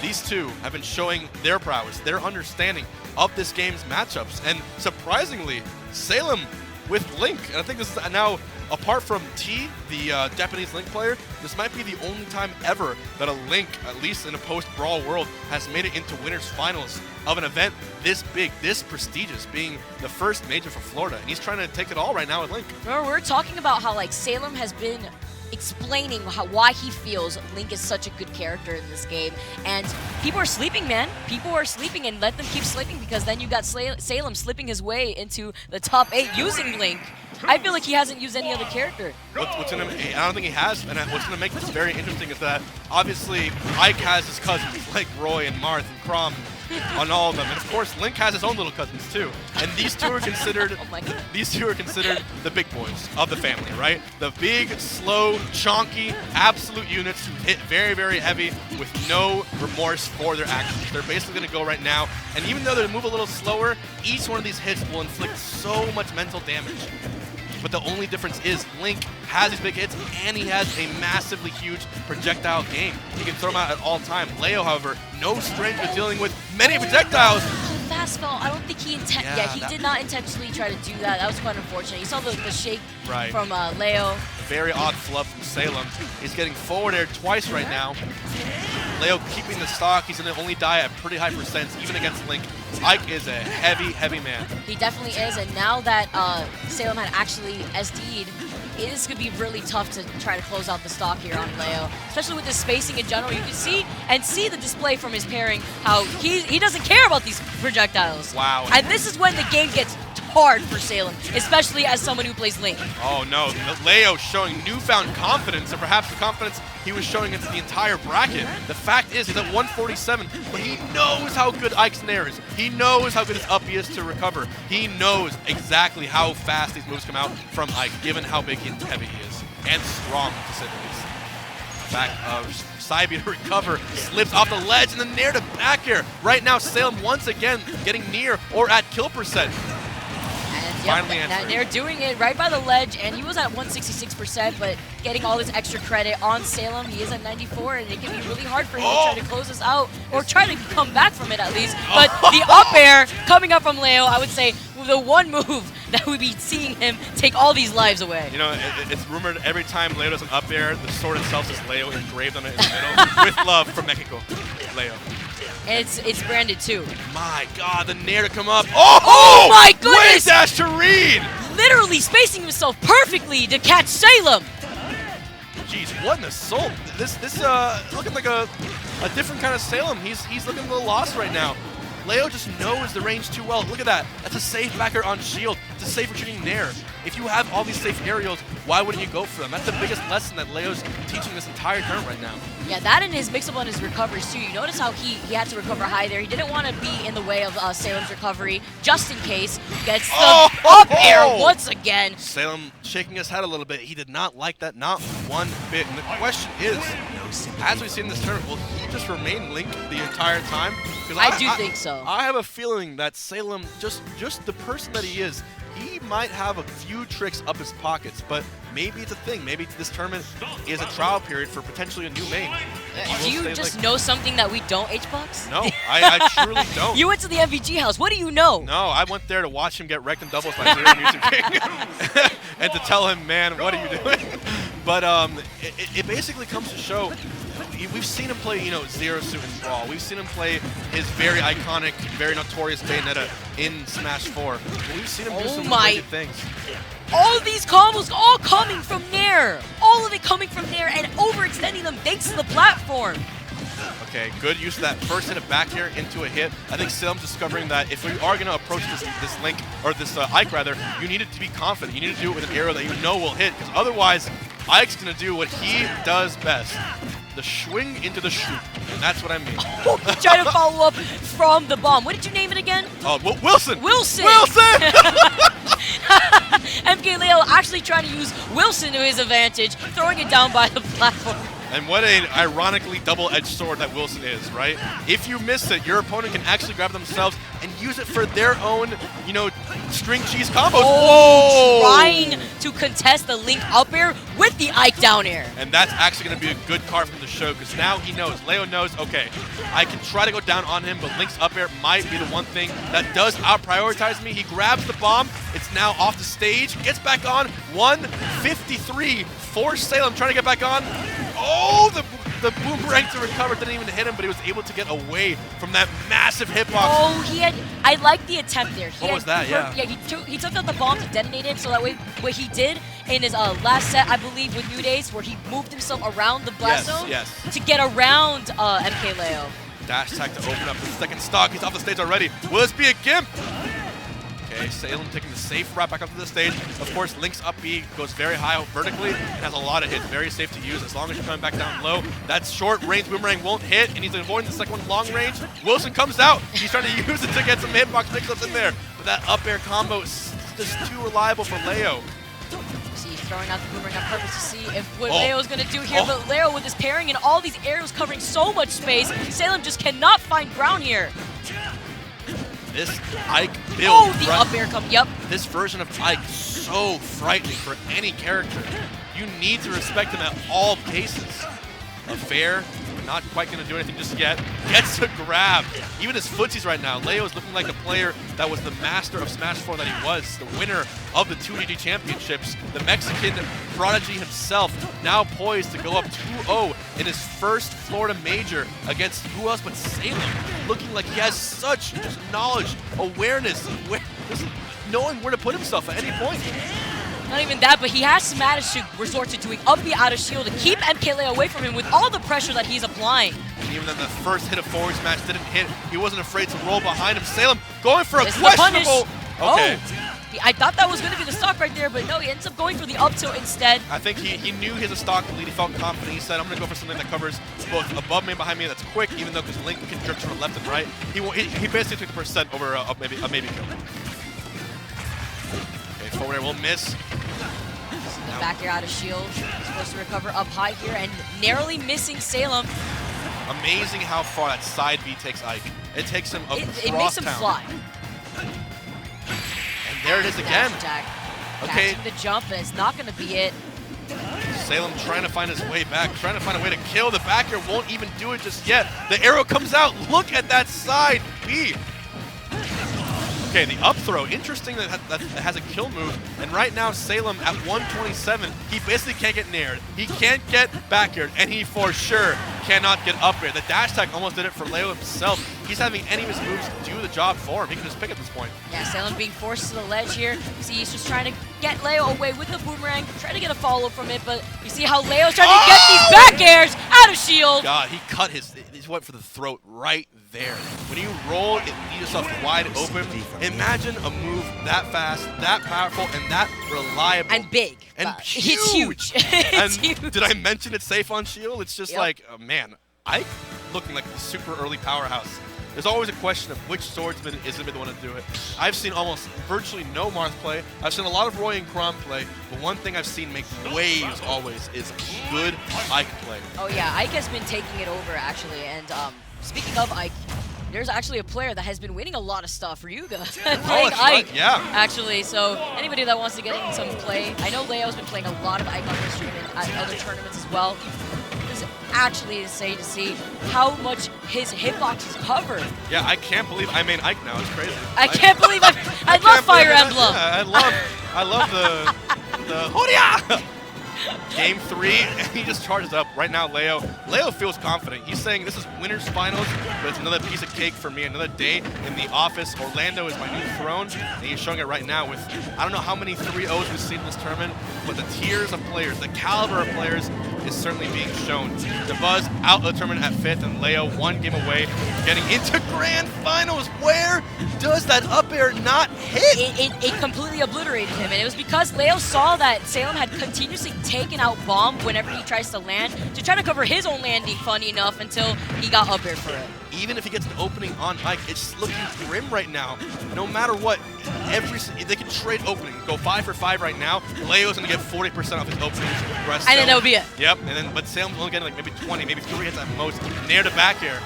these two have been showing their prowess, their understanding of this game's matchups. And surprisingly, Salem with Link. And I think this is now, apart from T, the Japanese Link player, this might be the only time ever that a Link, at least in a post-Brawl world, has made it into winners finals of an event this big, this prestigious, being the first major for Florida. And he's trying to take it all right now with Link. Remember, we're talking about how like Salem has been explaining why he feels Link is such a good character in this game. And people are sleeping, man. People are sleeping, and let them keep sleeping, because then you got Salem slipping his way into the top 8 using Link. I feel like he hasn't used any other character. I don't think he has, and what's going to make this very interesting is that obviously Ike has his cousins like Roy and Marth and Crom on all of them, and of course Link has his own little cousins too. And these two are considered the big boys of the family, right? The big, slow, chonky, absolute units who hit very, very heavy with no remorse for their actions. They're basically going to go right now, and even though they move a little slower, each one of these hits will inflict so much mental damage. But the only difference is Link has these big hits, and he has a massively huge projectile game. He can throw them out at all time. Leo, however, no stranger to dealing with many projectiles. Fast fall, I don't think he he did not intentionally try to do that. That was quite unfortunate. You saw the shake from Leo. A very odd flub from Salem. He's getting forward air twice right now. Leo keeping the stock. He's going to only die at pretty high percents, even against Link. Ike is a heavy, heavy man. He definitely is, and now that Salem had actually SD'd, it is going to be really tough to try to close out the stock here on Leo, especially with his spacing in general. You can see the display from his pairing, how he doesn't care about these projectiles. Wow. And this is when the game gets hard for Salem, especially as someone who plays Link. Oh no, Leo showing newfound confidence, and perhaps the confidence he was showing into the entire bracket. The fact is, he's at 147, but he knows how good Ike's Nair is. He knows how good his up he is to recover. He knows exactly how fast these moves come out from Ike, given how big and heavy he is, and strong, to say the least. Back of Saibi to recover, slips off the ledge, and then Nair to back air. Right now, Salem once again getting near or at kill percent. Finally answering. They're doing it right by the ledge, and he was at 166%, but getting all this extra credit on Salem. He is at 94, and it can be really hard for him to try to close this out, or try to come back from it at least. But the up air coming up from Leo, I would say the one move that would be seeing him take all these lives away. You know, it's rumored every time Leo does an up air, the sword itself is Leo engraved on it in the middle, with love from Mexico. Leo. And it's branded too. My God, the Nair to come up. Oh my goodness! Wave dash to read! Literally spacing himself perfectly to catch Salem. Jeez, what an assault! This looking like a different kind of Salem. He's looking a little lost right now. Leo just knows the range too well. Look at that. That's a safe backer on shield. It's a safe retreating Nair. If you have all these safe aerials, why wouldn't you go for them? That's the biggest lesson that Leo's teaching this entire turn right now. Yeah, that and his mix-up on his recoveries too. You notice how he had to recover high there. He didn't want to be in the way of Salem's recovery, just in case. Gets the up air once again. Salem shaking his head a little bit. He did not like that, not one bit. And the question is, as we've seen in this tournament, will he just remain Link the entire time? I do think so. I have a feeling that Salem, just the person that he is, he might have a few tricks up his pockets, but maybe it's a thing. Maybe this tournament is a trial period for potentially a new main. Do you just know something that we don't, H-Box? No, I truly don't. You went to the MVG house. What do you know? No, I went there to watch him get wrecked in doubles by Zero Music King and to tell him, man, what are you doing? But it basically comes to show, we've seen him play, Zero Suit in Brawl. We've seen him play his very iconic, very notorious Bayonetta in Smash 4. We've seen him do some really good things. All of these combos all coming from Nair. All of it coming from Nair and overextending them thanks to the platform. Okay, good use of that first hit of back air into a hit. I think Salem's discovering that if we are going to approach this Link, or this Ike rather, you need it to be confident. You need to do it with an arrow that you know will hit, because otherwise Ike's going to do what he does best. The swing into the shoot, and that's what I mean. Try to follow up from the bomb. What did you name it again? Oh, Wilson! Wilson! Wilson! MkLeo actually trying to use Wilson to his advantage, throwing it down by the platform. And what an ironically double-edged sword that Wilson is, right? If you miss it, your opponent can actually grab themselves and use it for their own, you know, string cheese combos. Oh, trying to contest the Link up air with the Ike down air. And that's actually going to be a good card from the show because now he knows, Leo knows, okay, I can try to go down on him, but Link's up air might be the one thing that does out-prioritize me. He grabs the bomb. It's now off the stage. Gets back on. 153 for Salem trying to get back on. Oh, the boomerang to recover didn't even hit him, but he was able to get away from that massive hitbox. Oh, I like the attempt there. What was that? Yeah. Yeah, he took out the bomb to detonate it, so that way what he did in his last set, I believe, with New Days, where he moved himself around the blast zone to get around MkLeo. Dash attack to open up the second stock. He's off the stage already. Will this be a gimp? Okay, Salem taking the safe route back up to the stage. Of course, Link's up B goes very high out vertically and has a lot of hits. Very safe to use as long as you're coming back down low. That short range boomerang won't hit, and he's avoiding the second one long range. Wilson comes out. He's trying to use it to get some hitbox mix-ups in there. But that up air combo is just too reliable for Leo. He's throwing out the boomerang on purpose to see if what Leo's going to do here. But Leo with his parrying and all these arrows covering so much space, Salem just cannot find ground here. This Ike build. Oh, the up air come. Yep. This version of Ike so frightening for any character. You need to respect him at all paces. A fair, not quite going to do anything just yet. Gets to grab. Even his footsies right now. Leo is looking like the player that was the master of Smash 4 that he was. The winner of the 2GG championships. The Mexican prodigy himself. Now poised to go up 2-0 in his first Florida major against who else but Salem. Looking like he has such just knowledge, awareness, knowing where to put himself at any point. Not even that, but he has managed to resort to doing up B out of shield to keep MkLeo away from him with all the pressure that he's applying. And even though the first hit of forward smash didn't hit, he wasn't afraid to roll behind him. Salem going for a questionable. Okay. I thought that was going to be the stock right there, but no, he ends up going for the up tilt instead. I think he knew he has a stock lead. He felt confident. He said, I'm going to go for something that covers both above me and behind me that's quick, even though because Link can drift to the left and right. He basically took the percent over a maybe kill. Okay, forward air will miss. The back air out of shield. He's supposed to recover up high here and narrowly missing Salem. Amazing how far that side B takes Ike. It takes him across It makes him fly. And there it is again. Okay. Catching the jump, and it's not going to be it. Salem trying to find his way back, trying to find a way to kill. The back air won't even do it just yet. The arrow comes out. Look at that side B. Okay, the up throw, interesting that has a kill move, and right now Salem at 127, he basically can't get nared, he can't get back aired, and he for sure cannot get up air. The dash attack almost did it for Leo himself. He's having any of his moves do the job for him. He can just pick at this point. Yeah, Salem being forced to the ledge here. You see, he's just trying to get Leo away with the boomerang, trying to get a follow from it, but you see how Leo's trying to get these back airs out of shield. God, he cut he went for the throat right there. When you roll, you leave yourself wide open. Imagine a move that fast, that powerful, and that reliable. And big. And huge. It's huge. It's huge. Did I mention it's safe on shield? It's just like, man, Ike looking like the super early powerhouse. There's always a question of which swordsman is going to be the one to do it. I've seen almost virtually no Marth play. I've seen a lot of Roy and Crom play, but one thing I've seen make waves always is good Ike play. Oh yeah, Ike has been taking it over actually, and speaking of Ike, there's actually a player that has been winning a lot of stuff, Ryuga, playing Ike. Right. Yeah. Actually, so anybody that wants to get in some play, I know Leo's been playing a lot of Ike on this stream and at other tournaments as well. It's actually insane to see how much his hitboxes cover. Yeah, I can't believe I made Ike now. It's crazy. I can't believe I love Fire Emblem. Yeah, I love the Horia! Game 3, and he just charges up. Right now, Leo feels confident. He's saying this is winner's finals, but it's another piece of cake for me, another day in the office. Orlando is my new throne, and he's showing it right now with, I don't know how many 3-0s we've seen in this tournament, but the tiers of players, the caliber of players is certainly being shown. The Buzz out of the tournament at 5th, and Leo one game away, getting into grand finals. Where does that up air not hit? It completely obliterated him, and it was because Leo saw that Salem had continuously taking out Bomb whenever he tries to land to try to cover his own landing, funny enough, until he got up air for it. Even if he gets an opening on Ike, it's looking grim right now. No matter what, they can trade opening. Go 5 for 5 right now. Leo's going to get 40% off his openings. And then that'll be it. Yep, but Salem's only getting like maybe 20, maybe 3 hits at most. Nair to back air.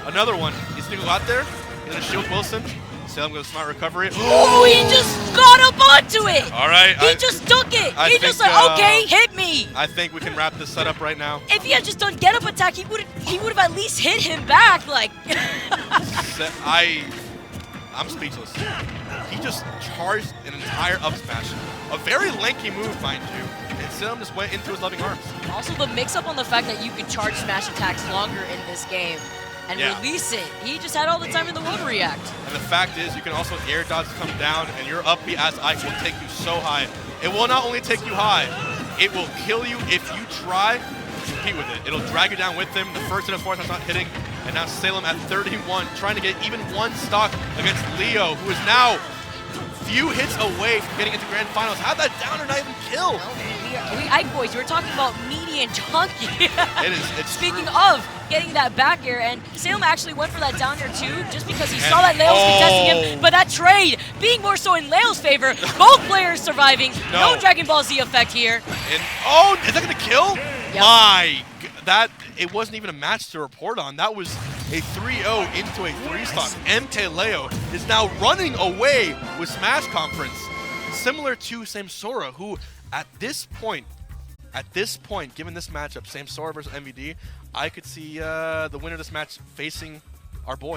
Another one. He's going to go out there. He's going to shield Wilson. Salem goes smart recovery. Oh, he just got up onto it. All right. He just took it. He just like, okay, hit me. I think we can wrap this setup right now. If he had just done get up attack, he would have at least hit him back. Like, I'm speechless. He just charged an entire up smash. A very lanky move, mind you. And Salem just went into his loving arms. Also, the mix-up on the fact that you can charge smash attacks longer in this game and release it. He just had all the time in the world to react. And the fact is, you can also air dodge come down, and your up B as Ike will take you so high. It will not only take you high, it will kill you if you try to compete with it. It'll drag you down with him. The first hit of Force not hitting, and now Salem at 31, trying to get even one stock against Leo, who is now few hits away from getting into Grand Finals. How'd that downer not even kill? No, we Ike boys, we're talking about meaty and chunky. It's Speaking of getting that back air, and Salem actually went for that down air too, just because he saw that Leo was contesting him. But that trade being more so in Leo's favor, both players surviving. No Dragon Ball Z effect here. And is that gonna kill? Yep. It wasn't even a match to report on. That was a 3-0 into a 3-stock. MkLeo is now running away with Smash Conference, similar to Samsora, who at this point, given this matchup, Samsora versus MVD, I could see the winner of this match facing our boy.